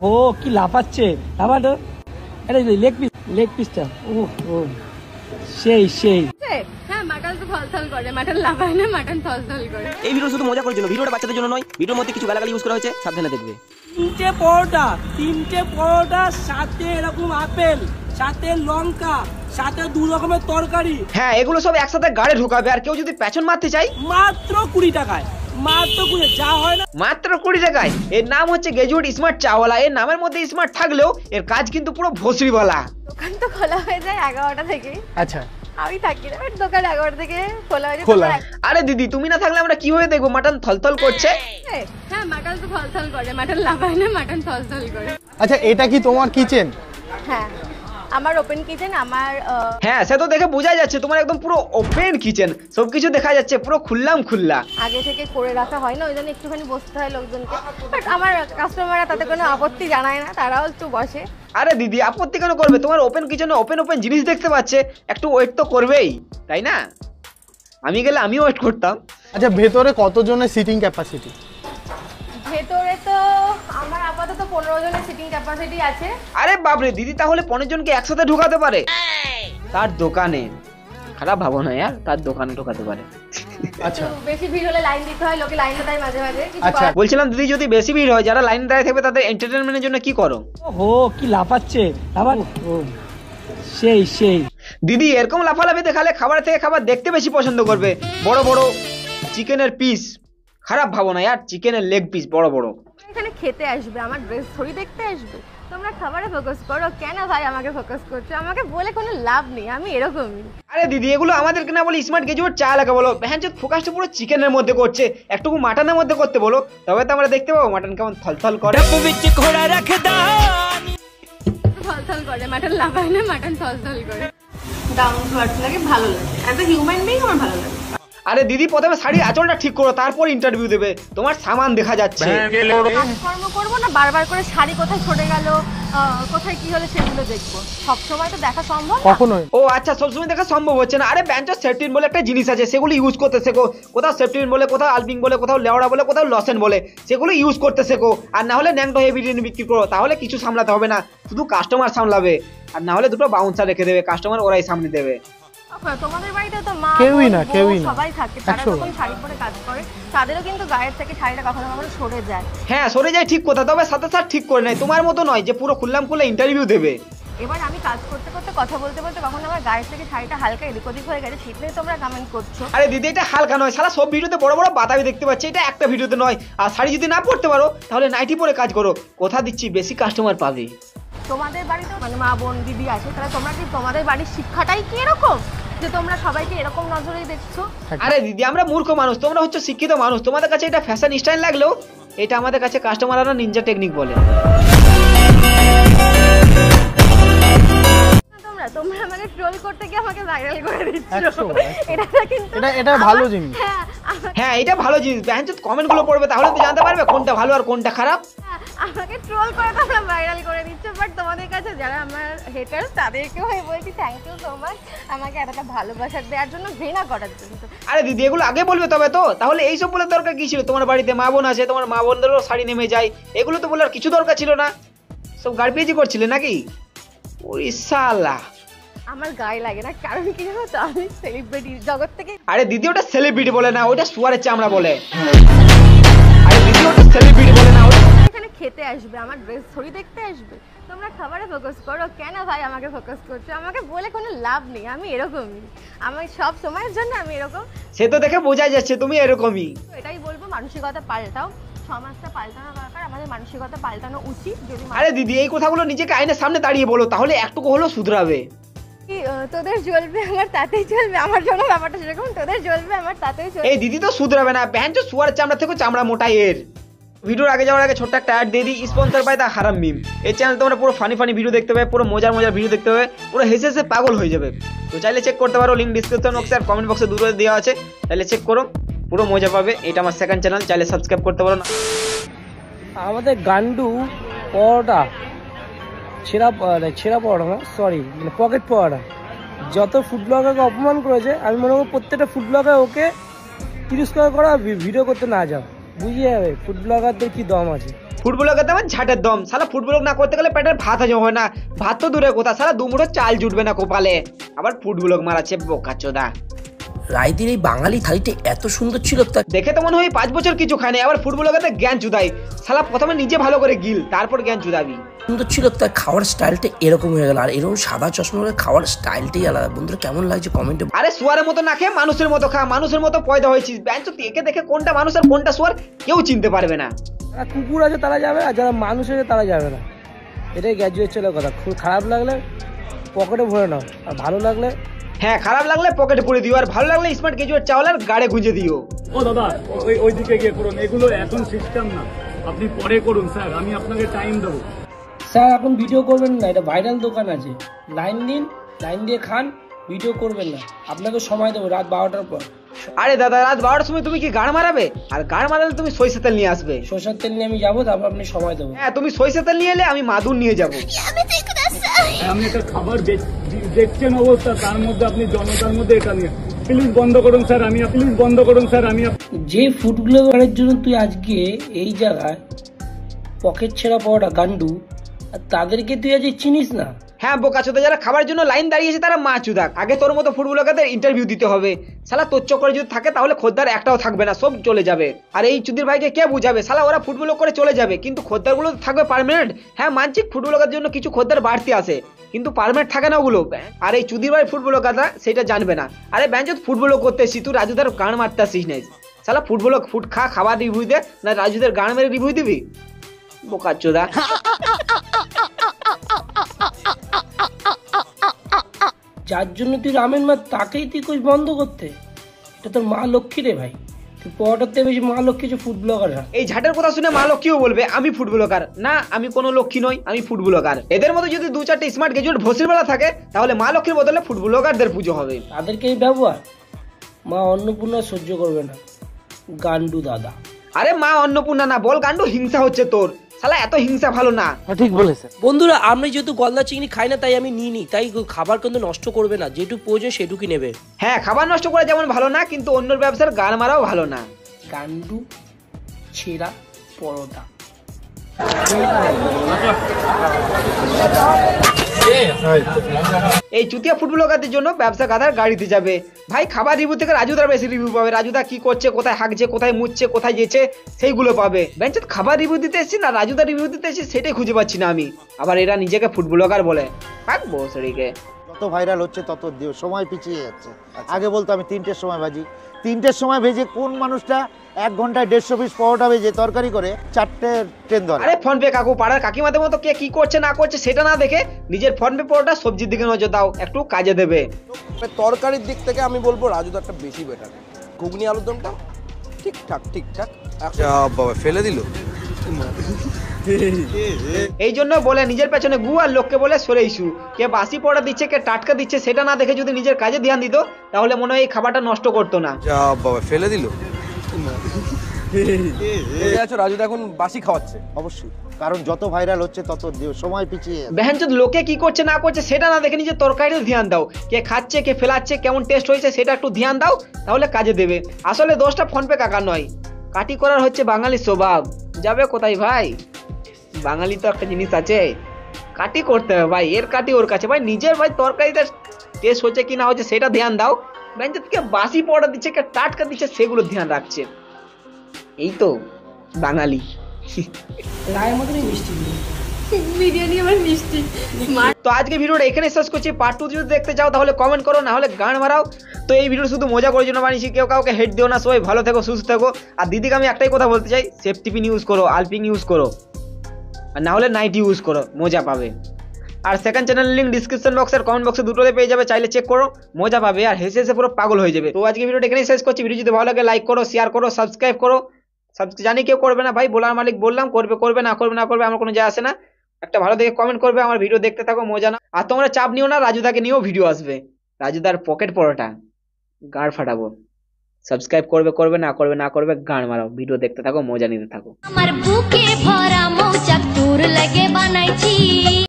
ও কি লাফাচ্ছে লাফাটো, আরে লেগ পিসটা ও সেই সেই। হ্যাঁ মাটন তো থলথল করে, মাটন লাফায় না, মাটন থলথল করে। এই ভিডিও শুধু মজা করার জন্য, ভিডিওটা বাচ্চাদের জন্য নয়। ভিডিওর মধ্যে কিছু গালাগালি ইউজ করা হয়েছে, সাবধানে দেখবে। তিনটে পরোটা সাথে এরকম আপেল, সাথে লঙ্কা, সাথে 2 রকমের তরকারি। হ্যাঁ এগুলো সব একসাথে গাড়ে ঢুকাবে, আর কেউ যদি পেছন মারতে চাই মাত্র 20 টাকায়, মাত্র 20, যা হয় না মাত্র 20 টাকায়। এর নাম হচ্ছে গ্রাজুয়েট স্মার্ট চাওয়ালা। এর নামের মধ্যে স্মার্ট থাকলেও এর কাজ কিন্তু পুরো ভোসরিওয়ালা। দোকান তো খোলা হয়ে যায় 11টা থেকে। আচ্ছা আমি থাকি না, দোকান 11টা থেকে খোলা হয়ে যায়। আরে দিদি তুমি না থাকলে আমরা কিভাবে দেখবো মাটন থলথল করছে? হ্যাঁ মাটন তো থলথল করে, মাটন লাফায় না, মাটন থলথল করে। আচ্ছা এটা কি তোমার কিচেন? হ্যাঁ আমার ওপেন কিচেন। আমার হ্যাঁ সে তো দেখে বোঝা যাচ্ছে তোমার একদম পুরো ওপেন কিচেন, সবকিছু দেখা যাচ্ছে পুরো খুল্লা। আগে থেকে করে রাখা হয় না, ওই জন্য একটুখানি বসতে হয় লোকজনকে। বাট আমার কাস্টমাররা তাতে কোনো আপত্তি জানায় না, তারাও একটু বসে। আরে দিদি আপত্তি কেন করবে? তোমার ওপেন কিচেনে ওপেন জিনিস দেখতে পাচ্ছে, একটু ওয়েট তো করবেই, তাই না? আমি গেলে আমিও ওয়েট করতাম। আচ্ছা ভেতরে কতজনের সিটিং ক্যাপাসিটি? ভেতরে তো আমার আপাতত 15 জনের সিটিং ক্যাপাসিটি আছে। আরে বাপরে দিদি, তাহলে 15 জনকে একসাথে ঢোকাতে পারে তার দোকানে? খারাপ ভাবো না यार, তার দোকানে ঢোকাতে পারে। আচ্ছা বেশি ভিড় হলে লাইন দিতে হয়, লোকে লাইনে দেয় মাঝে মাঝে। আচ্ছা বলছিলাম দিদি যদি বেশি ভিড় হয়, যারা লাইনে দাঁড়িয়ে থাকবে তাদের এন্টারটেইনমেন্টের জন্য কি করো? ও কি লাফাচ্ছে আবার সেই সেই। দিদি এরকম লাফালাফি দেখালে খাবার থেকে খাবার দেখতে বেশি পছন্দ করবে। বড় বড় চিকেনের পিস, খারাপ ভাবো না यार, চিকেনের লেগ পিস বড় বড়। এখানে খেতে আসবে, আমার ড্রেস থরি দেখতে আসবে। তোমরা খাবারে ফোকাস করো, কেন ভাই আমাকে ফোকাস করছো? আমাকে বলে কোনো লাভ নেই, আমি এরকমই। আরে দিদি এগুলো আমাদেরকে না বলে স্মার্ট গ্রাজুয়েট চা লাগা বলো। ভ্যানচোদ ফোকাসটা পুরো চিকেনের মধ্যে করছে, একটু মাটনের মধ্যে করতে বলো, তবে তো আমরা দেখতে পাবো মাটন কেমন থলথল করে। থলথল করে, মাটন লাফায় না, মাটন থলথল করে। ডাউন টু আর্থ লাগে, ভালো লাগে। অ্যাজ এ হিউম্যান বিং আমার ভালো লাগে। আরে দিদি প্রথমে শাড়ির আঁচলটা ঠিক করো, তারপর ইন্টারভিউ দেবে। তোমার সামান দেখা যাচ্ছে। কর্ম করবো না, বারবার করে শাড়ি কোথায় ছড়ে গেল, কোথায় কি হলো সেগুলো দেখবো। সবসময় তো দেখা সম্ভব কখনোই। ও আচ্ছা সবসময় দেখা সম্ভব হচ্ছে না। আরে ব্যাঞ্চ সেফটিন বলে একটা জিনিস আছে, সেগুলো ইউজ করতে শেখো। কোথাও সেফটিন বলে, কোথাও আলপিং বলে, কোথাও লেওড়া বলে, কোথাও লসেন বলে, সেগুলো ইউজ করতে শেখো। আর না হলে ন্যাংটো হেভি বিক্রি করো, তাহলে কিছু সামলাতে হবে না, শুধু কাস্টমার সামলাবে। আর না হলে দুটো বাউন্সার রেখে দেবে, কাস্টমার ওরাই সামনে দেবে। তোমাদের বাড়িতে তো মা কেউই না সবাই থাকে, তারা যখন শাড়ি পরে কাজ করে তাদেরও কিন্তু গায়ের থেকে শাড়িটা কখনো কখনো সরে যায়। হ্যাঁ সরে যায় ঠিক কথা, তবে সাথে সাথে ঠিক করে নেয়। তোমার মতো নয় যে পুরো খুলে ইন্টারভিউ দেবে। এবার আমি কাজ করতে করতে কথা বলতে বলতে কখনো আমার গায়ের থেকে শাড়িটা হালকা এদিক ওদিক হয়ে গেছে, সেটাই তোমরা কমেন্ট করছো। আরে দিদি এটা হালকা নয়, সারা সব ভিডিওতে বড় বড় বাতাবি দেখতে পাচ্ছি, এটা একটা ভিডিওতে নয়। আর শাড়ি যদি না পরতে পারো তাহলে নাইটি পরে কাজ করো, কথা দিচ্ছি বেশি কাস্টমার পাবে। তোমাদের বাড়িতেও মানে মা বোন দিদি আছে, তাহলে তোমরা কি তোমাদের বাড়ির শিক্ষাটাই কি এরকম যে তোমরা সবাইকে এরকম নজরেই দেখছো? আরে দিদি আমরা মূর্খ মানুষ, তোমরা হচ্ছে শিক্ষিত মানুষ। তোমাদের কাছে এটা ফ্যাশন স্টাইল লাগলেও এটা আমাদের কাছে কাস্টমাররা নিনজা টেকনিক বলে। তোমরা আমাকে ট্রোল করতে গিয়ে আমাকে ভাইরাল করে দিচ্ছো, এটা ভালো জিনিস। হ্যাঁ এটা ভালো জিনিস। ব্যাঞ্চত কমেন্ট গুলো পড়বে, তাহলে তো জানতে পারবে কোনটা ভালো আর কোনটা খারাপ। আমাকে ট্রোল করে তোমরা ভাইরাল করে দিচ্ছ, বাট তোমাদের কাছে যারা আমার হেটার্স তাদেরকেও আমি বলছি থ্যাংক ইউ সো মাচ আমাকে এতটা ভালোবাসা দেওয়ার জন্য, ঘৃণা করার জন্য। আরে দিদি এগুলো আগে বলবে তবে তো, তাহলে এইসব বলে দরকার কি ছিল? তোমার বাড়িতে মা বোন আছে, তোমার মা বোনদেরও শাড়ি নেমে যায়, এগুলো তো বলার কিছু দরকার ছিল না। সব গাড়পিয়েজি করছিলে নাকি? ওরে শালা আমার গায়ে লাগে না, কারণ কি জানো তো, আমি সেলিব্রিটি জগৎ থেকে। আরে দিদি ওটা সেলিব্রিটি বলে না, ওটা সুয়ারের চামড়া বলে। আরে দিদি ওটা সেলিব্রিটি বলে না, ওটা এখানে খেতে আসবে, আমার ড্রেস থরি দেখতে আসবে। তোমরা খাবারে ফোকাস করো, কেন ভাই আমাকে ফোকাস করছো? আমাকে বলে কোনো লাভ নেই, আমি এরকমই। আমি সব সময়ের জন্য আমি এরকম। সে তো দেখে বোঝা যাচ্ছে তুমি এরকমই। এটাই বলবো, মানসিকতা পাল্টাও, সমাজটা পাল্টানো দরকার, আমাদের মানসিকতা পাল্টানো উচিত। যদি আরে দিদি এই কথাগুলো নিজেকে আয়নার সামনে দাঁড়িয়ে বলো, তাহলে একটুকু হলেও শুধরাবে। তোদের জ্বলবে আমার তাতেই চলবে, আমার জন্য ব্যাপারটা সেরকম, তোদের জ্বলবে আমার তাতেই চলবে। এই দিদি তো শুধরাবে না, ব্যাঞ্চ সুয়ারের চামড়া থেকে চামড়া মোটা এর। ভিডিওর আগে যাওয়ার আগে ছোট্ট একটা অ্যাড দিয়ে দিই, স্পন্সর বাই দা হারাম মিম। এই চ্যানেল তোমরা পুরো ফানি ভিডিও দেখতে পাবে, পুরো মজার ভিডিও দেখতে পাবে, পুরো হেসে হেসে পাগল হয়ে যাবে। তো চাইলে চেক করতে পারো, লিঙ্ক ডিসক্রিপশন বক্সে আর কমেন্ট বক্সে দুটো দেওয়া আছে, তাহলে চেক করো, পুরো মজা পাবে। এটা আমার সেকেন্ড চ্যানেল, চাইলে সাবস্ক্রাইব করতে পারো না। আমাদের গান্ডু পরোটা ছেঁড়া পরোটা না, সরি মানে পকেট পরোটা, যত ফুড ব্লগারকে অপমান করেছে, আমি মনে করবো প্রত্যেকটা ফুড ব্লগার ওকে তিরস্কার করা, ভিডিও করতে না যাও, বুঝিয়ে যাবে ফুড ব্লগারদের কি দম আছে। ফুটবল খেতে আমার ঝাটের দম, শালা ফুটবল না করতে গেলে পেটের ভাত হজম হয় না, ভাত তো দূরের কথা, শালা দুমুঠো চাল জুটবে না কপালে, আবার ফুটবল মারাচ্ছে বোকাচোদা। রায়দির এই বাঙালি থালিটা এত সুন্দর ছিল তা দেখে তো মনে হয় 5 বছর কিছু খায় না, আবার ফুটবল খেতে জ্ঞান চুদাই, শালা প্রথমে নিজে ভালো করে গিল তারপর জ্ঞান চুদাবি। সুন্দর ছিল তার খাওয়ার স্টাইলটা এরকম হয়ে গেল, আর এরকম সাদা চশমা খাওয়ার স্টাইলটাই আলাদা। বন্ধুরা কেমন লাগছে কমেন্টে। আরে শুয়ারের মতো না খেয়ে মানুষের মতো খা, মানুষের মতো পয়দা হয়েছিস, ব্যাঞ্চো একে দেখে কোনটা মানুষ আর কোনটা শুয়ার কেউ চিনতে পারবে না। যারা কুকুর আছে তারা যাবে, আর যারা মানুষ আছে তারা যাবে না, এটাই গ্র্যাজুয়েট ছেলের কথা। খুব খারাপ লাগলে পকেটে ভরে নাও, আর ভালো লাগলে হ্যাঁ, খারাপ লাগলে পকেটে পুরে দিও, আর ভালো লাগলে স্মার্ট গ্র্যাজুয়েট চাওয়ালার গাড়ে গুঁজে দিও। ও দাদা ওই দিকে গিয়ে করুন, এগুলো এখন সিস্টেম না, আপনি পরে করুন স্যার, আমি আপনাকে টাইম দেবো। স্যার এখন ভিডিও করবেন না, এটা ভাইরাল দোকান আছে, লাইন দিন, লাইন দিয়ে খান, ভিডিও করবেন না, আপনাকে সময় দেবো রাত 12টার পর। আরে দাদা রাত 12টার সময় তুমি কি গাড় মারাবে? আর গাড় মারালে তুমি সরিষার তেল নিয়ে আসবে। সরষের তেল নিয়ে আমি যাবো, তারপর আপনি সময় দেবো। হ্যাঁ, তুমি সরিষার তেল নিয়ে এলে আমি মাদুর নিয়ে যাবো। আপনি একটা খাবার দেখছেন অবস্থা, তার মধ্যে আপনি জনতার মধ্যে এটা নিয়ে প্লিজ বন্ধ করুন স্যার, প্লিজ বন্ধ করুন স্যার। যে ফুড ব্লগারের জন্য তুই আজকে এই জায়গায় পকেট ছেঁড়া পাওয়াটা গান্ডু, আর তাদেরকে তুই আজ চিনিস না? হ্যাঁ বোকাচোদা, যারা খাবার জন্য লাইন দাঁড়িয়েছে তারা মা চুদাক, আগে তোর মতো ফুটবলারদের ইন্টারভিউ দিতে হবে, শালা তোর চক্করে যদি থাকে তাহলে খদ্দার একটাও থাকবে না, সব চলে যাবে। আর এই চুদির ভাইকে কে বুঝাবে? শালা ওরা ফুটবল করে চলে যাবে, কিন্তু খদ্দারগুলো থাকবে পার্মানেন্ট। হ্যাঁ মানছি ফুটবলারের জন্য কিছু খদ্দার বাড়তি আসে, কিন্তু পার্মানেন্ট থাকে না ওগুলো। আর এই চুদির ভাই ফুটবল কথা সেটা জানবে না। আরে ব্যাঞ্চত ফুটবল করতে এসছি, তুই রাজুদার গান মারতে আসিস নাই, শালা ফুটবল ফুট খা, খাবার রিভিউ দে, না রাজুদের গান মেরে রিভিউ দিবি বোকাচোদা। যার জন্য তুই রামেন মা তাকেই তুই কোচ বন্ধ করতে, এটা তোর মা লক্ষ্মী রে ভাই, তুই পড়াটার থেকে বেশি মা লক্ষ্মী যে ফুড ব্লগাররা। এই ঝাটের কথা শুনে মা লক্ষ্মীও বলবে আমি ফুড ব্লগার, না আমি কোনো লক্ষ্মী নই, আমি ফুড ব্লগার। এদের মধ্যে যদি 2-4টে স্মার্ট গ্র্যাজুয়েট ভসির বেলা থাকে তাহলে মা লক্ষ্মীর বদলে ফুড ব্লগারদের পুজো হবে। তাদেরকে এই ব্যবহার মা অন্নপূর্ণা সহ্য করবে না, গান্ডু দাদা। আরে মা অন্নপূর্ণা না বল, গান্ডু হিংসা হচ্ছে তোর, শালা এত হিংসা ভালো না। ঠিক বলেছে। বন্ধুরা আমি যেহেতু গলদা চিংড়ি খাই না তাই আমি নিই, তাই খাবার কিন্তু নষ্ট করবে না, যেটুকু প্রয়োজন সেটুকুই নেবে। হ্যাঁ, খাবার নষ্ট করা যেমন ভালো না, কিন্তু অন্যর ব্যবসার গান মারাও ভালো না। গান্ডু ছেঁড়া পরোটা। এই চুতিয়া ফুটবলারদের জন্য ব্যবসা গাধার গাড়িতে যাবে ভাই। খাবার রিভিউ থেকে রাজুদার বেশি রিভিউ পাবে, রাজুদা কি করছে, কোথায় হাঁকছে, কোথায় মুছছে, কোথায় যেছে সেইগুলো পাবে। বেঞ্চত খাবার রিভিউ দিতে এসেছি না রাজুদা রিভিউ দিতে এসেছি সেটাই খুঁজে পাচ্ছি না আমি। আবার এরা নিজেকে ফুটবলার বলে, থাকবো শরীরে। যত ভাইরাল হচ্ছে তত সময় পিছিয়ে যাচ্ছে। আগে বলতো আমি 3টের সময় ভাজি, 3টের সময় ভেজে কোন মানুষটা 1 ঘন্টায় 150 পিস পরোটা ভেজে তরকারি করে 4টে ট্রেন ধরে। আরে ফোন পে কাকু, পাড়ার কাকিমাদের মতো কে কি করছে না করছে সেটা না দেখে নিজের ফোন পে পরোটা সবজির দিকে নজর দাও, একটু কাজে দেবে। তরকারির দিক থেকে আমি বলবো রাজুদারটা বেশি বেটার, ঘুগনি আলুরদমটা ঠিকঠাক বাবা ফেলে দিল। এই জন্য বলে নিজের পেছনে গু আর লোককে বলে সরে ইস্যু। কে বাসি পড়া দিচ্ছে কে টাটকা দিচ্ছে সেটা না দেখে যদি নিজের কাজে ধ্যান দিত তাহলে মনে হয় এই খাবারটা নষ্ট করতো না। বাবা ফেলে দিল। রাজুদা এখন বাসি খাওয়াচ্ছে অবশ্যই, কারণ যত ভাইরাল হচ্ছে তত সময় পিছিয়ে যাচ্ছে। বেহেনচোদ লোকে কি করছে না করছে সেটা না দেখে নিজের তরকারিতে ধ্যান দাও, কে খাচ্ছে কে ফেলাচ্ছে কেমন টেস্ট হয়েছে সেটা একটু ধ্যান দাও, তাহলে কাজে দেবে। আসলে দোষটা ফোন পে কাকার নয়, কাটি করার হচ্ছে বাঙালির স্বভাব। যাবে কোথায় ভাই, বাঙালি তো একটা জিনিস আছে, কাটি করতে হবে ভাই, এর কাটি ওর কাছে ভাই, নিজের ভাই তরকারিতে টেস্ট হচ্ছে কি না হচ্ছে সেটা ধ্যান দাও। বেঞ্চে কে বাসি পড়া দিচ্ছে কে টাটকা দিচ্ছে সেগুলো ধ্যান রাখছে। এই তো বাঙালি। রায়ের মতনই মিষ্টি বিরিয়ানি আমার মিষ্টি। তো আজকে ভিডিওটা এখানে শেষ করছি। পার্ট 2 যদি দেখতে চাও তাহলে কমেন্ট করো, না হলে গান মারাও। তো এই ভিডিও শুধু মজা করার জন্য বানিয়েছি, কেউ কাউকে হেড দিও না। সবাই ভালো থেকো, সুস্থ থেকো। আর দিদিকে আমি একটাই কথা বলতে চাই, সেফটি পিন ইউজ করো, আলপিং ইউজ করো, আর না হলে নাইট ইউজ করো, মজা পাবে। আর সেকেন্ড চ্যানেলের লিঙ্ক ডিসক্রিপশন বক্স আর কমেন্ট বক্সে দুটোতে পেয়ে যাবে, চাইলে চেক করো, মজা পাবে আর হেসে হেসে পুরো পাগল হয়ে যাবে। তো আজকে ভিডিওটা এখানেই শেষ করছি। ভিডিও যদি ভালো লাগে লাইক করো, শেয়ার করো, সাবস্ক্রাইব করো। জানি কেউ করবে না ভাই, বলার মালিক বললাম, করবে না করবে আমার কোনো যায় আসে না। একটা ভালো দেখে কমেন্ট করবে, আমার ভিডিও দেখতে থাকো, মজা না। আর তোমরা চাপ নিও না, রাজুদাকে নিয়েও ভিডিও আসবে, রাজুদার পকেট পরোটা গাড় ফাটাবো। সাবস্ক্রাইব করবে না করবে গান মারাও, ভিডিও দেখতে থাকো, মজা নিতে থাকো। আমার বুকে ভরা মৌচাক তোর লাগে বানাইছি।